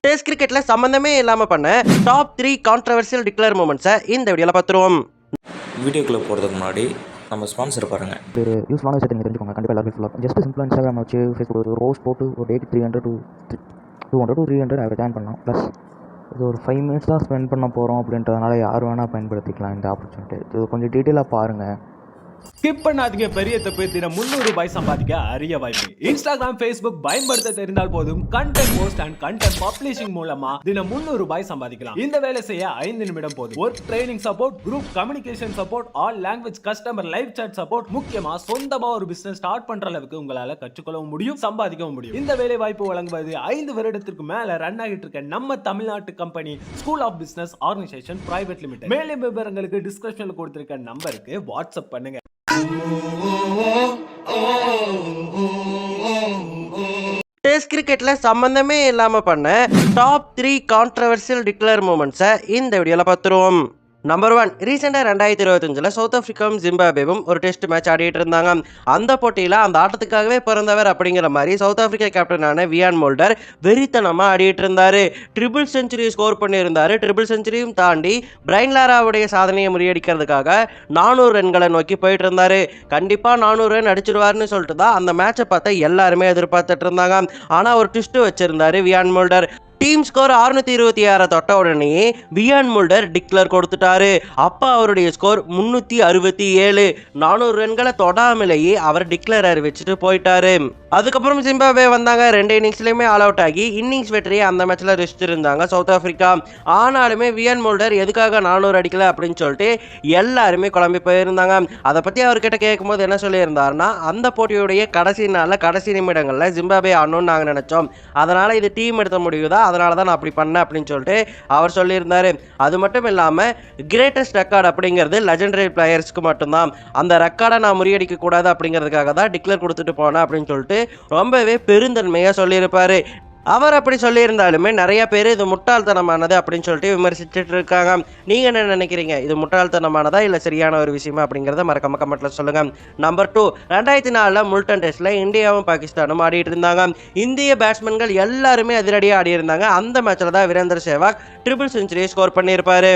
Test கிரிக்கெட்ல சம்பந்தமே இல்லாம பண்ண டாப் 3 கான்ட்ரோவர்சியல் டிக்ளேர் மூமெண்ட்ஸை இந்த வீடியோல பார்த்துருவோம். வீடியோக்குள்ளே போகிறதுக்கு முன்னாடி நம்ம ஸ்பான்சர் பாருங்கள். ஒரு யூஸ்ஃபுல்லான விஷயத்தை நீங்கள் தெரிஞ்சுக்கோங்க. கண்டிப்பாக எல்லாரும் யூஸ்ஃபுல்லாக ஜஸ்ட் சிம்பிளாக இன்ஸ்டாகிராம் வச்சு ஃபேஸ்புக் ஒரு ரோஸ் போட்டு ஒரு டேக்கு 300 to 300 அவரை ஜாயின் பண்ணலாம். ப்ளஸ் இது ஒரு 5 minutes தான் ஸ்பெண்ட் பண்ண போகிறோம் அப்படின்றதுனால யார் வேணால் பயன்படுத்திக்கலாம் இந்த ஆப்பர்ச்சுனிட்டி. இது கொஞ்சம் டீட்டெயிலாக பாருங்கள். ஸ்கிப் பண்ணாதீங்க. பெரிய தப்பு. தினம் 300 ரூபாய் சம்பாதிக்க அரிய வாய்ப்பு. இன்ஸ்டாகிராம், ஃபேஸ்புக் பயன்படுத்த தெரிந்தால் போதும் content post and content publishing மூலமா தினம் 300 ரூபாய் சம்பாதிக்கலாம். இந்த வேலை செய்ய 5 நிமிடம் போதும். Work training support, group communication support, all language customer live chat support, முக்கியமா சொந்தமா ஒரு பிசினஸ் ஸ்டார்ட் பண்ற அளவுக்கு உங்களால கற்றுக்கொள்ளவும் முடியும், சம்பாதிக்கவும் முடியும். இந்த வேலை வாய்ப்பு வழங்குவது 5 வருடத்திற்கு மேல ரன் ஆகிட்டு இருக்க நம்ம தமிழ்நாட்டு company school of business organisation private limited. மேலும் விவரங்களுக்கு டிஸ்கிரிப்ஷன்ல கொடுத்திருக்க நம்பருக்கு வாட்ஸ்அப் பண்ணுங்க. டெஸ்ட் கிரிக்கெட்ல சம்பந்தமே இல்லாம பண்ண டாப் 3 கான்ட்ரோவர்சியல் டிக்ளேர் மூமெண்ட்ஸை இந்த வீடியோல பார்த்துருவோம். நம்பர் 1, ரீசெண்டாக 2025 சவுத் ஆஃப்ரிக்காவும் ஜிம்பாப்வேவும் ஒரு டெஸ்ட் மேட்ச் ஆடிட்டு இருந்தாங்க. அந்த போட்டியில் அந்த ஆட்டத்துக்காகவே பிறந்தவர் அப்படிங்கிற மாதிரி சவுத் ஆஃப்ரிக்கா கேப்டனான வியான் மோல்டர் வெறித்தனமாக ஆடிட்டு இருந்தார். ட்ரிபிள் செஞ்சுரி ஸ்கோர் பண்ணியிருந்தார். ட்ரிபிள் செஞ்சுரியும் தாண்டி பிரைன் லாராவுடைய சாதனையை முறியடிக்கிறதுக்காக 400 ரன்களை நோக்கி போயிட்டு இருந்தார். கண்டிப்பாக 400 ரன் அடிச்சிருவாருன்னு சொல்லிட்டு தான் அந்த மேட்சை பார்த்து எல்லாருமே எதிர்பார்த்துட்டு இருந்தாங்க. ஆனால் ஒரு ட்விஸ்ட் வச்சிருந்தாரு வியான் மோல்டர். டீம் ஸ்கோர் 626 தொட்ட உடனே வியான் மோல்டர் டிக்ளேர் கொடுத்துட்டாரு. அப்போ அவருடைய ஸ்கோர் 367. 400 ரன்களை தொடாமலேயே அவர் டிக்ளேர் அறிவிச்சுட்டு போயிட்டாரு. அதுக்கப்புறம் ஜிம்பாப்வே வந்தாங்க. 2 இன்னிங்ஸ்லையுமே ஆல் அவுட் ஆகி இன்னிங்ஸ் வெற்றியை அந்த மேட்ச்ல ரெஸ்ட் இருந்தாங்க சவுத் ஆஃப்ரிக்கா. ஆனாலுமே வியான் மோல்டர் எதுக்காக 400 அடிக்கல அப்படின்னு சொல்லிட்டு எல்லாருமே குழம்பி போயிருந்தாங்க. அதை பற்றி அவர்கிட்ட கேட்கும்போது என்ன சொல்லியிருந்தாருன்னா, அந்த போட்டியுடைய கடைசி நாளில் கடைசி நிமிடங்களில் ஜிம்பாப்வே ஆடணும்னு நாங்கள் நினச்சோம், அதனால் இது டீம் எடுத்த முடிவுதான், அதனால தான் நான் அப்படி பண்ணேன் அப்படின்னு சொல்லிட்டு அவர் சொல்லியிருந்தாரு. அது மட்டும் இல்லாமல் கிரேட்டஸ்ட் ரெக்கார்ட் அப்படிங்கிறது லெஜெண்டரி பிளேயர்ஸ்க்கு மட்டும்தான், அந்த ரெக்கார்டை நான் முறியடிக்க கூடாது அப்படிங்கிறதுக்காக தான் டிக்ளேர் கொடுத்துட்டு போனேன் அப்படின்னு சொல்லிட்டு ரொம்பவே பெருந்தன்மையாக சொல்லியிருப்பாரு. அவர் அப்படி சொல்லியிருந்தாலுமே நிறைய பேர் இது முட்டாள்தனமானது அப்படின்னு சொல்லிட்டு விமர்சிச்சுட்டு இருக்காங்க. நீங்கள் என்ன நினைக்கிறீங்க? இது முட்டாள்தனமானதா இல்லை சரியான ஒரு விஷயமா அப்படிங்கிறத மறக்காம கமெண்ட்ல சொல்லுங்க. நம்பர் 2, 2004 முல்டன் டெஸ்ட்ல இந்தியாவும் பாகிஸ்தானும் ஆடிட்டு இருந்தாங்க. இந்திய பேட்ஸ்மேன்கள் எல்லாருமே அதிரடியாக ஆடி இருந்தாங்க. அந்த மேட்ச்ல தான் Virender Sehwag triple century score பண்ணியிருப்பாரு.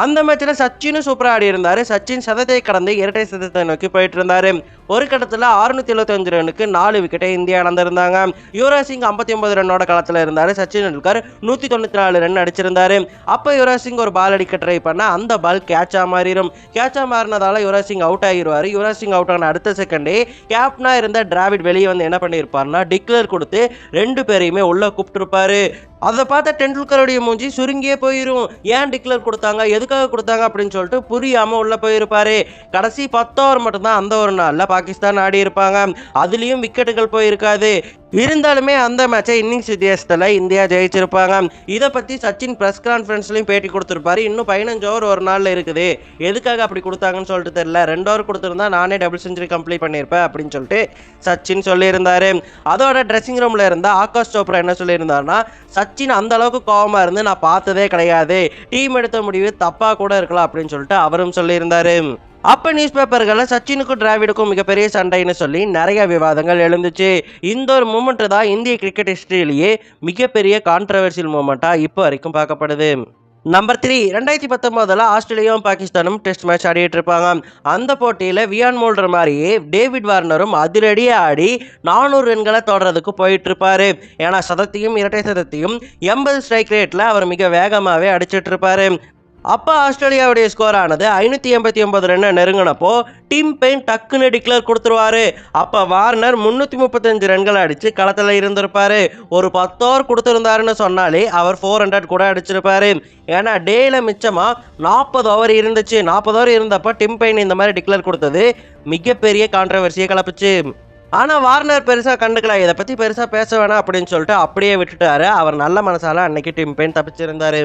அந்த மேட்சில் சச்சினும் சூப்பராக ஆடி இருந்தார். சச்சின் சதத்தை கடந்து இரட்டை சதத்தை நோக்கி போயிட்டு இருந்தார். ஒரு கட்டத்தில் 675 ரனுக்கு 4 விக்கெட்டை இந்தியா இழந்திருந்தாங்க. யுவராஜ் சிங் 59 ரன்னோட களத்தில் இருந்தார். சச்சின் டெண்டுல்கர் 194 ரன் அடிச்சிருந்தாரு. அப்போ யுவராஜ் சிங் ஒரு பால் அடிக்க ட்ரை பண்ண அந்த பால் கேட்சாக மாறிடும். கேட்சாக மாறினதால யுவராஜ் சிங் அவுட் ஆகிடுவார். யுவராஜ் சிங் அவுட் ஆன அடுத்த செகண்டே கேப்டனாக இருந்த டிராவிட் வெளியே வந்து என்ன பண்ணியிருப்பார்னா டிக்ளேர் கொடுத்து 2 பேரையுமே உள்ள கூப்பிட்டுருப்பாரு. அதை பார்த்த டெண்டுல்கருடைய மூஞ்சி சுருங்கியே போயிடும். ஏன் டிக்ளேர் கொடுத்தாங்க, எதுக்காக கொடுத்தாங்க அப்படின்னு சொல்லிட்டு புரியாமல் உள்ள போயிருப்பாரு. கடைசி 10 ஓவர் மட்டும்தான் அந்த ஒரு நாளில் பாகிஸ்தான் ஆடி இருப்பாங்க. அதுலேயும் விக்கெட்டுகள் போயிருக்காது. இருந்தாலுமே அந்த மேட்சை இன்னிங்ஸ் வித்தியாசத்தில் இந்தியா ஜெயிச்சிருப்பாங்க. இதை பற்றி சச்சின் ப்ரெஸ் கான்ஃபரன்ஸ்லையும் பேட்டி கொடுத்துருப்பாரு. இன்னும் 15 ஓவர் ஒரு நாளில் இருக்குது, எதுக்காக அப்படி கொடுத்தாங்கன்னு சொல்லிட்டு தெரியல, 2 ஓவர் கொடுத்துருந்தா நானே டபுள் செஞ்சுரி கம்ப்ளீட் பண்ணியிருப்பேன் அப்படின்னு சொல்லிட்டு சச்சின் சொல்லியிருந்தாரு. அதோட ட்ரெஸ்ஸிங் ரூமில் இருந்த ஆகாஷ் சோப்ரா என்ன சொல்லியிருந்தாருன்னா, சச்சின் அந்த அளவுக்கு கோபமாக இருந்து நான் பார்த்ததே கிடையாது, டீம் எடுத்த முடிவு தப்பாக கூட இருக்கலாம் அப்படின்னு சொல்லிட்டு அவரும் சொல்லியிருந்தாரு. அப்போ நியூஸ் பேப்பர்களில் சச்சினுக்கும் டிராவிடுக்கும் மிகப்பெரிய சண்டைன்னு சொல்லி நிறைய விவாதங்கள் எழுந்துச்சு. இந்த ஒரு மூமெண்ட் தான் இந்திய கிரிக்கெட் ஹிஸ்டரியிலேயே மிகப்பெரிய கான்ட்ரவர்சியல் மூமெண்ட்டாக இப்போ வரைக்கும் பார்க்கப்படுது. நம்பர் 3, 2019 ஆஸ்திரேலியாவும் பாகிஸ்தானும் டெஸ்ட் மேட்ச் ஆடிட்டு இருப்பாங்க. அந்த போட்டியில் வியான் மோல்டர் மாதிரியே டேவிட் வார்னரும் அதிரடியாக ஆடி 400 ரன்களை தொடர்றதுக்கு போயிட்டு இருப்பாரு. ஏன்னா சதத்தையும் இரட்டை சதத்தையும் 80 ஸ்ட்ரைக் ரேட்டில் அவர் மிக வேகமாகவே அடிச்சிட்டு இருப்பாரு. அப்போ ஆஸ்திரேலியாவுடைய ஸ்கோர் ஆனது 589 ரன் நெருங்கினப்போ டிம் பெயின் டக்குன்னு டிக்ளேர் கொடுத்துருவாரு. அப்போ வார்னர் 335 ரன்கள் அடித்து களத்தில் இருந்திருப்பாரு. ஒரு 10 ஓவர் கொடுத்துருந்தாருன்னு சொன்னாலே அவர் 400 கூட அடிச்சிருப்பாரு. ஏன்னா டேயில் மிச்சமாக 40 ஓவர் இருந்துச்சு. 40 ஓவர் இருந்தப்போ டிம் பெயின் இந்த மாதிரி டிக்ளேர் கொடுத்தது மிகப்பெரிய கான்ட்ரவர்சியை கிளப்பிச்சு. ஆனால் வார்னர் பெருசாக கண்டுக்கல, இதை பற்றி பெருசாக பேச வேணாம் அப்படின்னு சொல்லிட்டு அப்படியே விட்டுட்டாரு. அவர் நல்ல மனசால அன்னைக்கு டிம் பெயின் தப்பிச்சிருந்தாரு.